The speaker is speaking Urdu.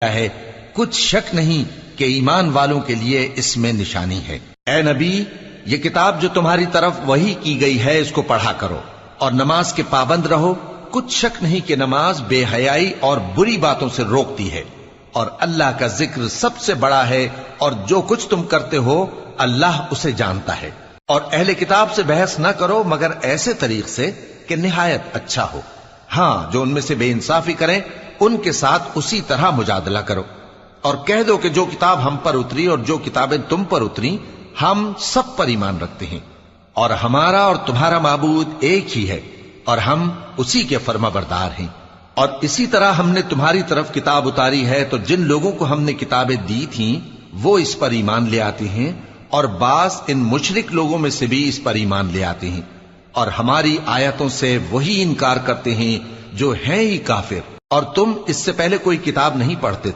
ہے، کچھ شک نہیں کہ ایمان والوں کے لیے اس میں نشانی ہے۔ اے نبی، یہ کتاب جو تمہاری طرف وحی کی گئی ہے اس کو پڑھا کرو اور نماز کے پابند رہو۔ کچھ شک نہیں کہ نماز بے حیائی اور بری باتوں سے روکتی ہے، اور اللہ کا ذکر سب سے بڑا ہے، اور جو کچھ تم کرتے ہو اللہ اسے جانتا ہے۔ اور اہل کتاب سے بحث نہ کرو مگر ایسے طریق سے کہ نہایت اچھا ہو۔ ہاں، جو ان میں سے بے انصافی کریں ان کے ساتھ اسی طرح مجادلہ کرو، اور کہہ دو کہ جو کتاب ہم پر اتری اور جو کتابیں تم پر اتری ہم سب پر ایمان رکھتے ہیں، اور ہمارا اور تمہارا معبود ایک ہی ہے، اور ہم اسی کے فرما بردار ہیں۔ اور اسی طرح ہم نے تمہاری طرف کتاب اتاری ہے تو جن لوگوں کو ہم نے کتابیں دی تھیں وہ اس پر ایمان لے آتے ہیں، اور بعض ان مشرک لوگوں میں سے بھی اس پر ایمان لے آتے ہیں، اور ہماری آیتوں سے وہی انکار کرتے ہیں جو ہیں ہی کافر۔ اور تم اس سے پہلے کوئی کتاب نہیں پڑھتے